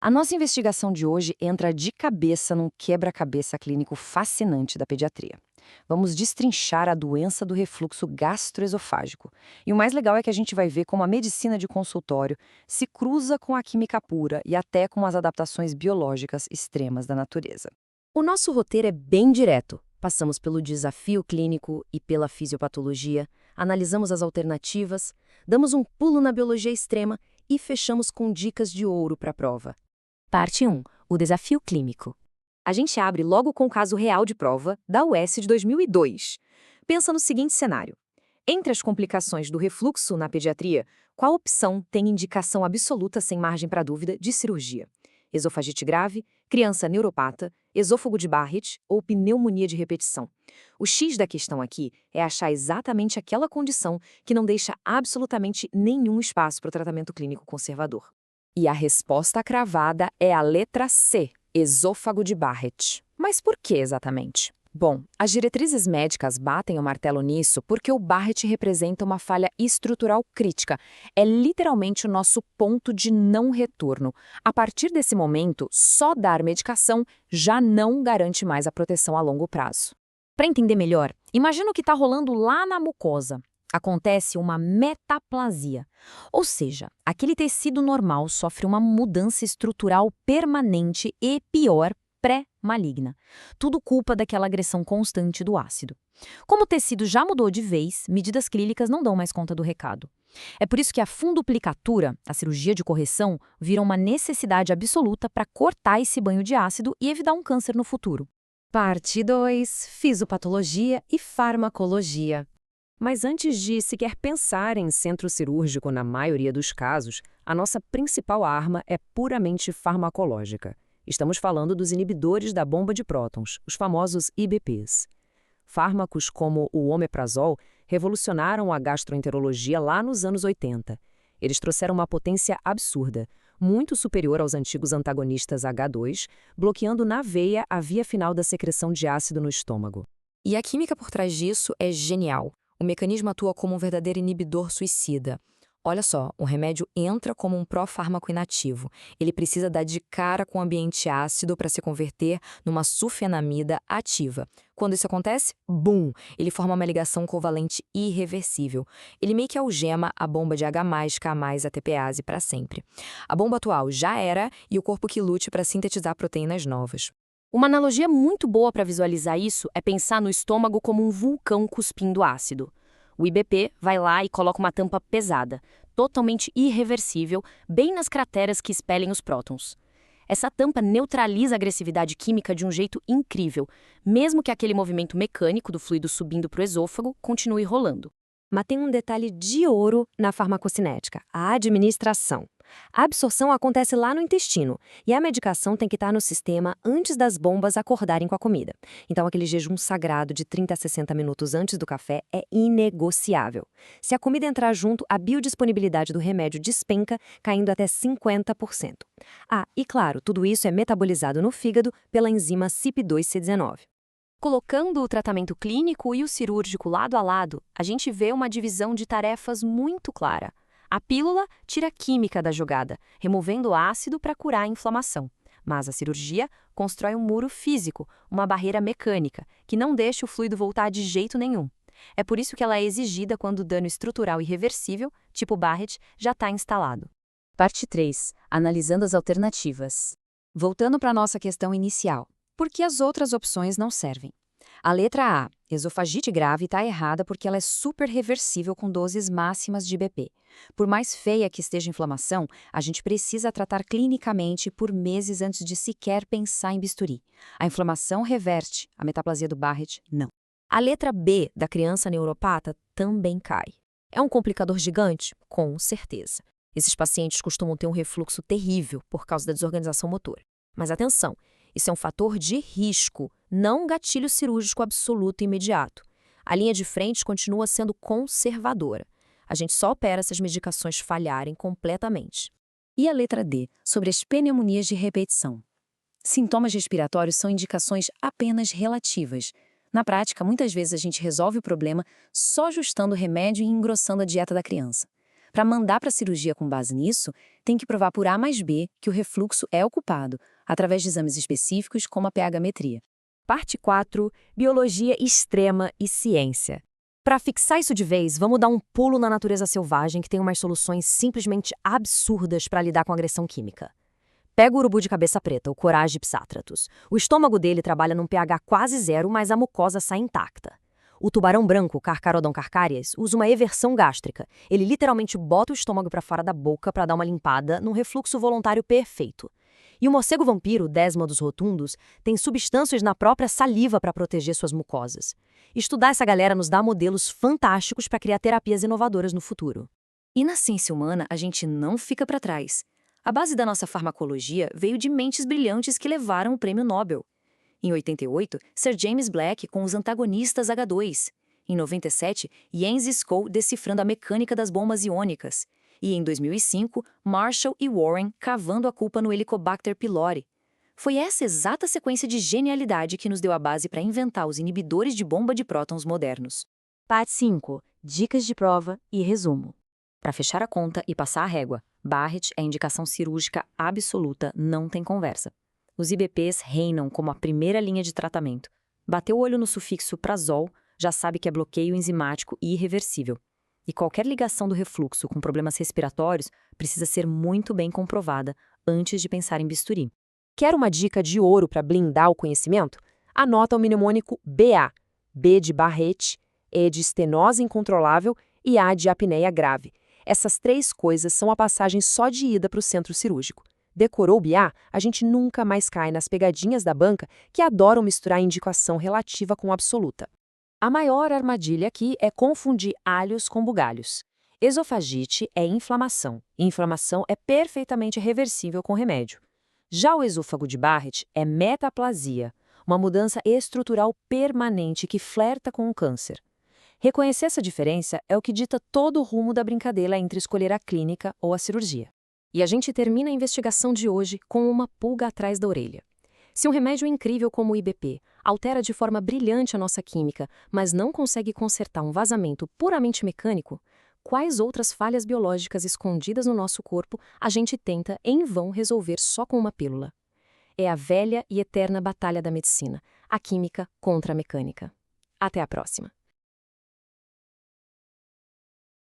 A nossa investigação de hoje entra de cabeça num quebra-cabeça clínico fascinante da pediatria. Vamos destrinchar a doença do refluxo gastroesofágico. E o mais legal é que a gente vai ver como a medicina de consultório se cruza com a química pura e até com as adaptações biológicas extremas da natureza. O nosso roteiro é bem direto. Passamos pelo desafio clínico e pela fisiopatologia, analisamos as alternativas, damos um pulo na biologia extrema e fechamos com dicas de ouro para a prova. Parte 1. O desafio clínico. A gente abre logo com o caso real de prova da UES de 2002. Pensa no seguinte cenário. Entre as complicações do refluxo na pediatria, qual opção tem indicação absoluta sem margem para dúvida de cirurgia? Esofagite grave, criança neuropata, esôfago de Barrett ou pneumonia de repetição. O X da questão aqui é achar exatamente aquela condição que não deixa absolutamente nenhum espaço para o tratamento clínico conservador. E a resposta cravada é a letra C, esôfago de Barrett. Mas por que exatamente? Bom, as diretrizes médicas batem o martelo nisso porque o Barrett representa uma falha estrutural crítica. É literalmente o nosso ponto de não retorno. A partir desse momento, só dar medicação já não garante mais a proteção a longo prazo. Para entender melhor, imagina o que está rolando lá na mucosa. Acontece uma metaplasia, ou seja, aquele tecido normal sofre uma mudança estrutural permanente e, pior, pré-maligna. Tudo culpa daquela agressão constante do ácido. Como o tecido já mudou de vez, medidas clínicas não dão mais conta do recado. É por isso que a funduplicatura, a cirurgia de correção, vira uma necessidade absoluta para cortar esse banho de ácido e evitar um câncer no futuro. Parte 2. Fisiopatologia e farmacologia. Mas antes de sequer pensar em centro cirúrgico na maioria dos casos, a nossa principal arma é puramente farmacológica. Estamos falando dos inibidores da bomba de prótons, os famosos IBPs. Fármacos como o omeprazol revolucionaram a gastroenterologia lá nos anos 80. Eles trouxeram uma potência absurda, muito superior aos antigos antagonistas H2, bloqueando na veia a via final da secreção de ácido no estômago. E a química por trás disso é genial. O mecanismo atua como um verdadeiro inibidor suicida. Olha só, o remédio entra como um pró-fármaco inativo. Ele precisa dar de cara com o ambiente ácido para se converter numa sulfenamida ativa. Quando isso acontece, bum! Ele forma uma ligação covalente irreversível. Ele meio que algema a bomba de H+, K+, ATPase para sempre. A bomba atual já era e o corpo que lute para sintetizar proteínas novas. Uma analogia muito boa para visualizar isso é pensar no estômago como um vulcão cuspindo ácido. O IBP vai lá e coloca uma tampa pesada, totalmente irreversível, bem nas crateras que expelem os prótons. Essa tampa neutraliza a agressividade química de um jeito incrível, mesmo que aquele movimento mecânico do fluido subindo para o esôfago continue rolando. Mas tem um detalhe de ouro na farmacocinética, a administração. A absorção acontece lá no intestino e a medicação tem que estar no sistema antes das bombas acordarem com a comida. Então, aquele jejum sagrado de 30 a 60 minutos antes do café é inegociável. Se a comida entrar junto, a biodisponibilidade do remédio despenca, caindo até 50%. Ah, e claro, tudo isso é metabolizado no fígado pela enzima CYP2C19. Colocando o tratamento clínico e o cirúrgico lado a lado, a gente vê uma divisão de tarefas muito clara. A pílula tira a química da jogada, removendo o ácido para curar a inflamação. Mas a cirurgia constrói um muro físico, uma barreira mecânica, que não deixa o fluido voltar de jeito nenhum. É por isso que ela é exigida quando o dano estrutural irreversível, tipo Barrett, já está instalado. Parte 3. Analisando as alternativas. Voltando para a nossa questão inicial. Por que as outras opções não servem? A letra A, esofagite grave, está errada porque ela é super reversível com doses máximas de IBP. Por mais feia que esteja a inflamação, a gente precisa tratar clinicamente por meses antes de sequer pensar em bisturi. A inflamação reverte, a metaplasia do Barrett, não. A letra B, da criança neuropata, também cai. É um complicador gigante? Com certeza. Esses pacientes costumam ter um refluxo terrível por causa da desorganização motora. Mas atenção! Isso é um fator de risco, não um gatilho cirúrgico absoluto e imediato. A linha de frente continua sendo conservadora. A gente só opera se as medicações falharem completamente. E a letra D, sobre as pneumonias de repetição. Sintomas respiratórios são indicações apenas relativas. Na prática, muitas vezes a gente resolve o problema só ajustando o remédio e engrossando a dieta da criança. Para mandar para a cirurgia com base nisso, tem que provar por A mais B que o refluxo é ocupado, através de exames específicos como a pH-metria. Parte 4. Biologia extrema e ciência. Para fixar isso de vez, vamos dar um pulo na natureza selvagem que tem umas soluções simplesmente absurdas para lidar com agressão química. Pega o urubu de cabeça preta, o Corage psatratus. O estômago dele trabalha num pH quase zero, mas a mucosa sai intacta. O tubarão branco, Carcharodon carcarias, usa uma eversão gástrica. Ele literalmente bota o estômago para fora da boca para dar uma limpada num refluxo voluntário perfeito. E o morcego vampiro, Desmodus rotundus, tem substâncias na própria saliva para proteger suas mucosas. Estudar essa galera nos dá modelos fantásticos para criar terapias inovadoras no futuro. E na ciência humana, a gente não fica para trás. A base da nossa farmacologia veio de mentes brilhantes que levaram o prêmio Nobel. Em 88, Sir James Black com os antagonistas H2. Em 97, Jens Skoll decifrando a mecânica das bombas iônicas. E em 2005, Marshall e Warren cavando a culpa no Helicobacter pylori. Foi essa exata sequência de genialidade que nos deu a base para inventar os inibidores de bomba de prótons modernos. Parte 5. Dicas de prova e resumo. Para fechar a conta e passar a régua, Barrett é indicação cirúrgica absoluta, não tem conversa. Os IBPs reinam como a primeira linha de tratamento. Bateu o olho no sufixo prazol, já sabe que é bloqueio enzimático e irreversível. E qualquer ligação do refluxo com problemas respiratórios precisa ser muito bem comprovada antes de pensar em bisturi. Quer uma dica de ouro para blindar o conhecimento? Anota o mnemônico BA. B de Barrett, E de estenose incontrolável e A de apneia grave. Essas 3 coisas são a passagem só de ida para o centro cirúrgico. Decorou o BA, a gente nunca mais cai nas pegadinhas da banca que adoram misturar indicação relativa com absoluta. A maior armadilha aqui é confundir alhos com bugalhos. Esofagite é inflamação, e inflamação é perfeitamente reversível com remédio. Já o esôfago de Barrett é metaplasia, uma mudança estrutural permanente que flerta com o câncer. Reconhecer essa diferença é o que dita todo o rumo da brincadeira entre escolher a clínica ou a cirurgia. E a gente termina a investigação de hoje com uma pulga atrás da orelha. Se um remédio incrível como o IBP altera de forma brilhante a nossa química, mas não consegue consertar um vazamento puramente mecânico, quais outras falhas biológicas escondidas no nosso corpo a gente tenta, em vão, resolver só com uma pílula? É a velha e eterna batalha da medicina, a química contra a mecânica. Até a próxima!